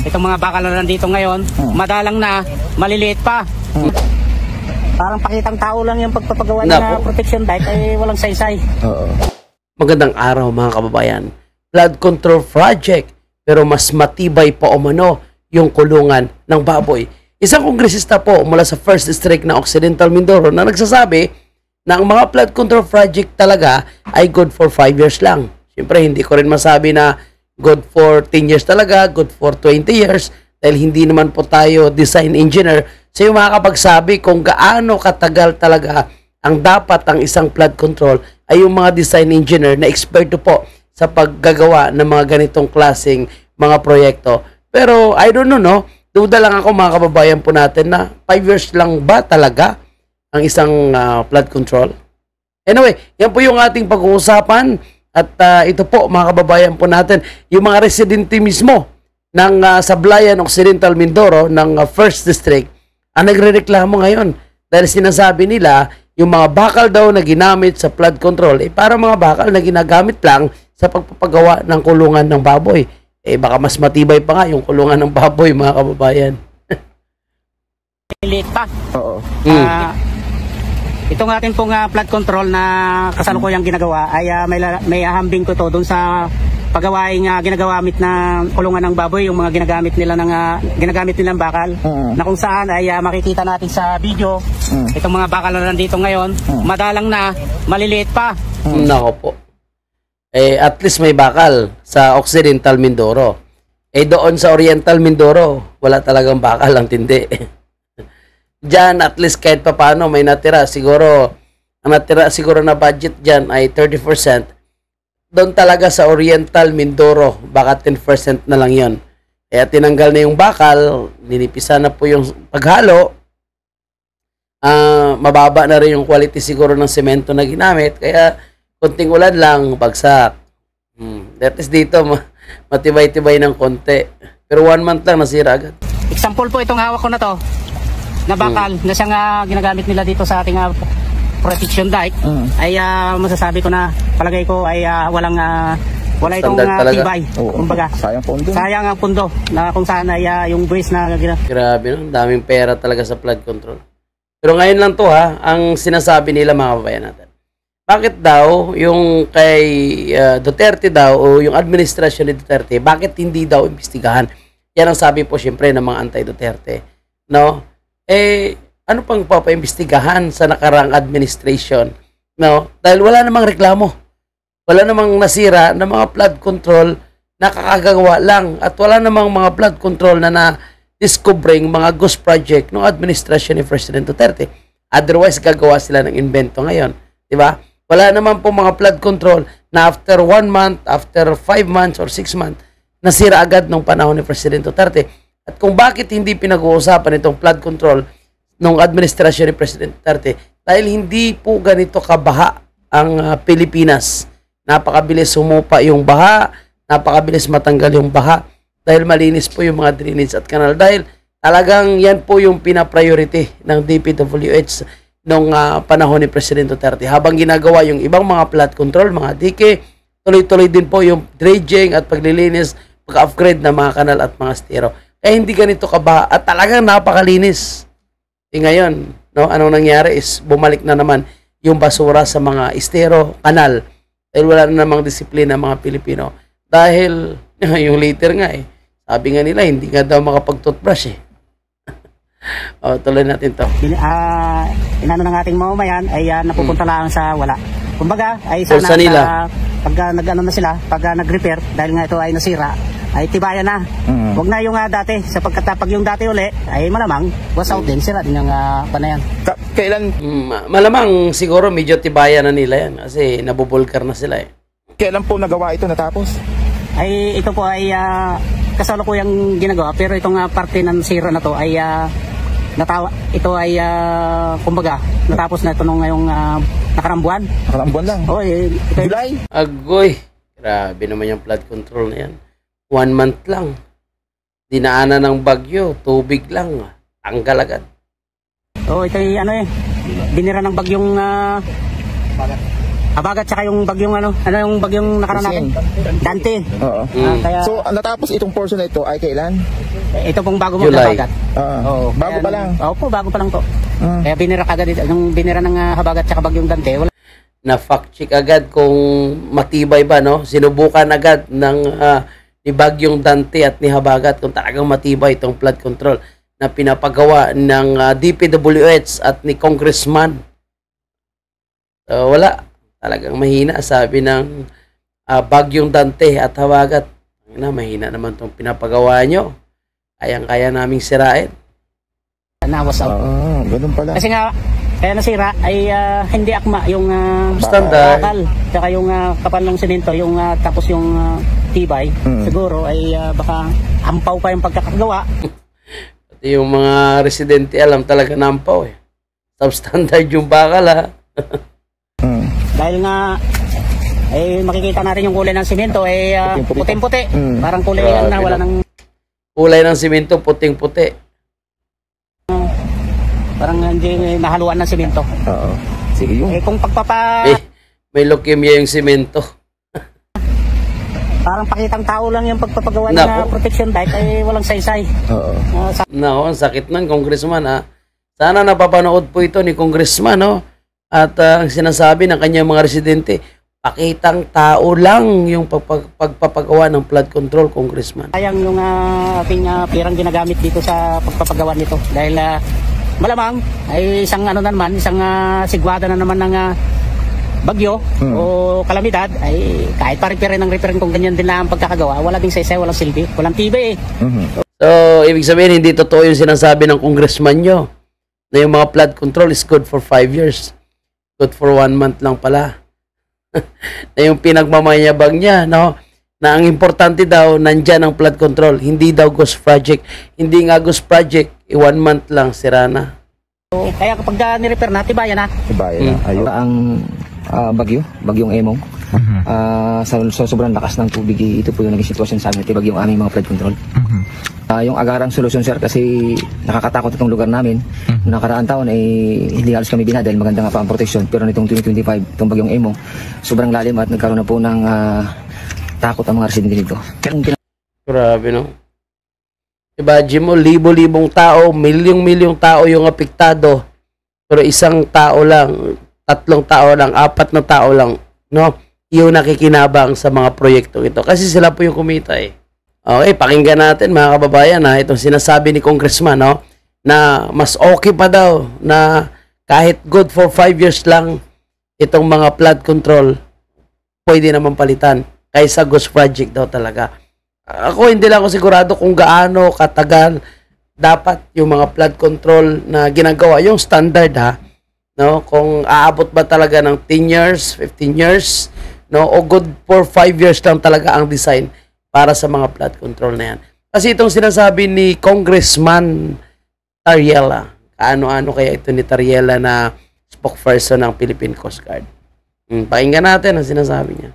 Itong mga bakal na nandito ngayon, madalang na, maliliit pa. Parang pakitang tao lang yung pagpapagawa ng protection dike ay walang saysay. Magandang araw mga kababayan. Flood control project pero mas matibay pa umano yung kulungan ng baboy. Isang kongresista po mula sa 1st District ng Occidental Mindoro na nagsasabi na ang mga flood control project talaga ay good for 5 years lang. Siyempre hindi ko rin masabi na good for 10 years talaga, good for 20 years dahil hindi naman po tayo design engineer. So yung makakapagsabi kung gaano katagal talaga ang dapat ang isang flood control ay yung mga design engineer na eksperto po sa paggagawa ng mga ganitong klaseng mga proyekto. Pero I don't know, no? Duda lang ako mga kababayan po natin na 5 years lang ba talaga ang isang flood control? Anyway, yan po yung ating pag-uusapan at ito po mga kababayan po natin, yung mga residente mismo ng Sablayan, Occidental Mindoro ng 1st District ang nagrereklamo ngayon dahil sinasabi nila yung mga bakal daw na ginamit sa flood control para mga bakal na ginagamit lang sa pagpapagawa ng kulungan ng baboy. Baka mas matibay pa nga yung kulungan ng baboy mga kababayan. Liit pa. Oo. Itong atin pong flood control na kasalukuyang ginagawa ay may ahambing ko to doon sa paggawaing ginagamit na kulungan ng baboy, yung mga ginagamit nilang bakal na kung saan ay makikita natin sa video itong mga bakal na nandito ngayon, madalang na, maliliit pa. Nako po. At least may bakal sa Occidental Mindoro. Doon sa Oriental Mindoro, wala talagang bakal, ang tindi. Diyan, at least kahit pa paano may natira. Siguro, ang natira siguro na budget dyan ay 30%. Doon talaga sa Oriental Mindoro, baka 10% na lang yon. Kaya tinanggal na yung bakal, ninipisa na po yung paghalo. Mababa na rin yung quality siguro ng semento na ginamit. Kaya konting ulan lang, bagsak. That is dito, matibay-tibay ng konti. Pero 1 month lang, nasira agad. Example po itong hawak ko na to, na bakal, na siyang ginagamit nila dito sa ating protection dike, ay masasabi ko na palagay ko ay wala itong tibay. Kumbaga, sayang ang pundo na kung saan ay yung buwis na grabe, no? Daming pera talaga sa flood control. Pero ngayon lang to ang sinasabi nila mga kababayan natin. Bakit daw yung kay Duterte daw o yung administrasyon ni Duterte, bakit hindi daw imbestigahan? Yan ang sabi po siyempre ng mga anti-Duterte. No? Ano pang papaimbestigahan sa nakarang administration? No? Dahil wala namang reklamo. Wala namang nasira na mga flood control na kakagawa lang. At wala namang mga flood control na na-discovering mga ghost project ng administration ni President Duterte. Otherwise, gagawa sila ng invento ngayon. Diba? Wala naman po mga flood control na after 1 month, after 5 months or 6 months, nasira agad nung panahon ni President Duterte. At kung bakit hindi pinag-uusapan itong flood control ng administrasyon ni President Duterte, dahil hindi po ganito kabaha ang Pilipinas. Napakabilis sumupa yung baha, napakabilis matanggal yung baha, dahil malinis po yung mga drainage at kanal. Dahil talagang yan po yung pina-priority ng DPWH nung panahon ni President Duterte. Habang ginagawa yung ibang mga flood control, mga dike, tuloy-tuloy din po yung dredging at paglilinis, pag-upgrade ng mga kanal at mga estero. Hindi ganito kabaha at talagang napakalinis. Ngayon, no, anong nangyari is bumalik na naman yung basura sa mga estero, kanal. Dahil wala na namang disiplina ng mga Pilipino. Dahil yung later nga sabi nga nila hindi nga daw makapag-toothbrush tuloy natin to. Inano ng ating mamamayan ay napupunta lang sa wala. Kumbaga ay sana nila. Pag nag-ano na sila, pag nag-repair dahil nga ito ay nasira, ay tibayan na. Huwag na yung dati, sapagkat pag yung dati uli, ay malamang, was out din, sila din yung panayan. Kailan? Malamang siguro medyo tibayan na nila yan kasi nabubulkar na sila Kailan po nagawa ito natapos? Ay ito po ay kasalukuyang ginagawa, pero itong parte ng sira na to ay ito ay kumbaga natapos na ito nung ngayong nakarang buwan. Nakarang buwan lang? Oo, July? Agoy, grabe naman yung flood control na yan. 1 month lang. Dinaanan ng bagyo, tubig lang. Tanggal agad. Oo, ito ay binira ng bagyong Habagat tsaka yung bagyong ano yung bagyong nakaraan natin? Dante. Oo. Kaya So, natapos itong portion na ito ay kailan? ito pong bago mo July. habagat. Bago pa lang. Opo, bago pa lang to. Kaya binira kagad ito. Nung binira ng habagat tsaka bagyong Dante, wala Na fact check agad kung matibay ba, no? Sinubukan agad ng ni Bagyong Dante at ni Habagat kung talagang matibay itong flood control na pinapagawa ng DPWH at ni Congressman. So, wala. Talagang mahina, sabi ng Bagyong Dante at Habagat. Mahina naman itong pinapagawa nyo. Kayang-kaya naming sirain. nawas out. Ganun pala. Kasi nga, kaya nasira ay hindi akma yung Standard. bakal. Tsaka yung kapal ng semento, yung tapos yung tibay, siguro ay baka ampaw pa yung pagkakagawa. Pati yung mga residente alam talaga na ampaw eh. Substandard yung bakal ha. Dahil nga, eh makikita natin yung kulay ng semento ay puting-puti. Parang kulay lang na wala ng... Kulay ng semento, puting-puti. Parang hindi nahaluan ng semento. Oo. Sige yung. Eh kung pagpapa... May leukemia yung semento. Parang pakitang tao lang yung pagpapagawa ng protection dike ay walang saysay. Oo. Nako, ang sakit nun, Congressman ha. Sana napapanood po ito ni Congressman, no? At ang sinasabi ng kanyang mga residente, pakitang tao lang yung pagpapagawa ng flood control, Congressman. Sayang yung ating pirang ginagamit dito sa pagpapagawa nito. Dahil malamang ay isang ano na naman, isang sigwada na naman ng bagyo o kalamidad, ay kahit pa-repair ng repair kung ganyan din lang ang pagkakagawa, wala ding saysay, walang silbi, walang tibay So, ibig sabihin, hindi totoo yung sinasabi ng congressman nyo na yung mga flood control is good for 5 years. Good for 1 month lang pala. Na yung pinagmamayabang niya, no? Na ang importante daw, nandyan ang flood control. Hindi daw ghost project. Hindi nga ghost project, 1 month lang, sira na. so, kaya kapag ni-repair na, tibayan na. Tibayan na. Ayun. Ang bagyong Emong. Sa sobrang lakas ng tubig, ito po yung naging sitwasyon sa amin, tibag yung aming mga flood control. Yung agarang solusyon, sir, kasi nakakatakot itong lugar namin. Nakaraan taon ay hindi halos kami bina dahil maganda nga pa ang protection. Pero nitong 2025, itong bagyong Emong, sobrang lalim at nagkaroon na po ng takot ang mga residente dito. Grabe, no? Imagine mo, libo-libong tao, milyong-milyong tao yung apektado. Pero isang tao lang, 3 tao lang, 4 na tao lang, no? Yung nakikinabang sa mga proyekto ito. Kasi sila po yung kumita eh. Okay, pakinggan natin mga kababayan ha, itong sinasabi ni Congressman, no? Na mas okay pa daw na kahit good for 5 years lang itong mga flood control, pwede naman palitan kaysa ghost project daw talaga. Ako hindi lang ako sigurado kung gaano katagal dapat yung mga flood control na ginagawa, yung standard ha, no? Kung aabot ba talaga ng 10 years, 15 years, no? O good for 5 years lang talaga ang design para sa mga flood control na yan. Kasi itong sinasabi ni Congressman Tariela, ano-ano kaya ito ni Tariela na spokesperson ng Philippine Coast Guard. Pakinggan natin ang sinasabi niya.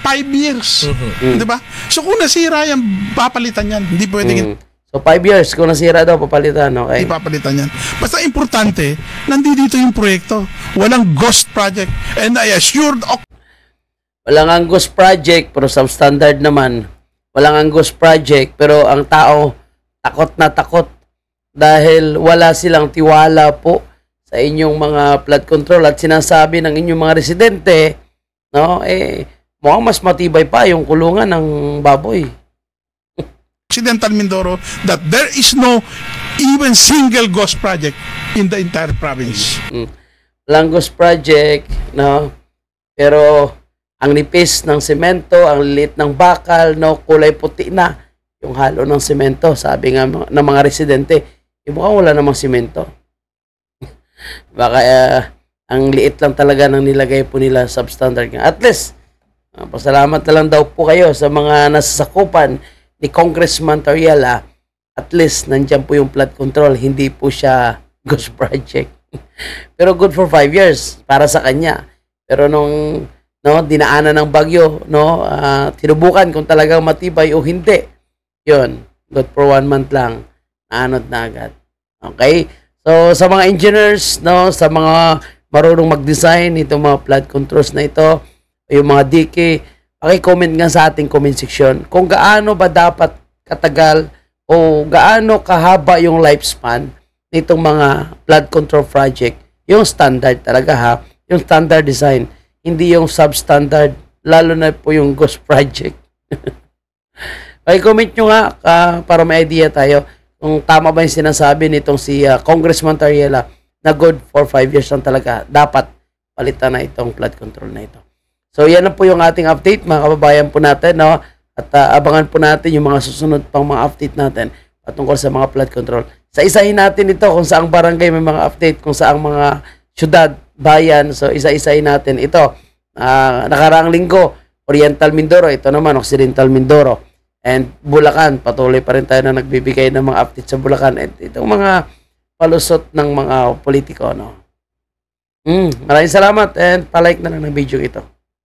5 years. Di ba? So kung nasira yan, papalitan yan. Hindi pwedeng So 5 years, kung nasira daw, papalitan, okay? hindi papalitan yan. Basta importante, nandito yung proyekto. Walang ghost project. And I assured Walang ang ghost project, pero substandard naman. Walang ang ghost project, pero ang tao takot na takot dahil wala silang tiwala po sa inyong mga flood control at sinasabi ng inyong mga residente, no, mukhang mas matibay pa yung kulungan ng baboy. Occidental Mindoro that there is no even single ghost project in the entire province. Walang ghost project, no, pero ang nipis ng semento, ang liit ng bakal, no, kulay puti na yung halo ng semento. Sabi nga ng mga residente, mukhang wala namang semento. Baka ang liit lang talaga ng nilagay po nila substandard. At least, pasalamat na lang daw po kayo sa mga nasasakupan ni Congressman Tariela. At least, nandyan po yung flood control. Hindi po siya ghost project. Pero good for 5 years para sa kanya. Pero nung dinaanan ng bagyo, no, tinubukan kung talagang matibay o hindi. Yun, good for 1 month lang, naanod na agad. Okay? So, sa mga engineers, no, sa mga marunong mag-design itong mga flood controls na ito, yung mga DK, paki-comment nga sa ating comment section kung gaano ba dapat katagal o gaano kahaba yung lifespan nitong mga flood control project. Yung standard talaga ha, yung standard design, hindi yung substandard, lalo na po yung ghost project. Paki-comment nyo nga para may idea tayo kung tama ba yung sinasabi nitong si Congressman Tariela na good for 5 years lang talaga. Dapat palitan na itong flood control na ito. So, yan na po yung ating update, mga kababayan po natin. No? At abangan po natin yung mga susunod pang mga update natin patungkol sa mga flood control. Sa isahin natin ito kung saang barangay may mga update, kung saang mga syudad, bayan. So, isa-isahin natin ito. Nakaraang linggo, Oriental Mindoro. Ito naman, Occidental Mindoro. And Bulacan, patuloy pa rin tayo na nagbibigay ng mga update sa Bulacan. At itong mga palusot ng mga politiko, no? Maraming salamat and palike na lang ng video ito.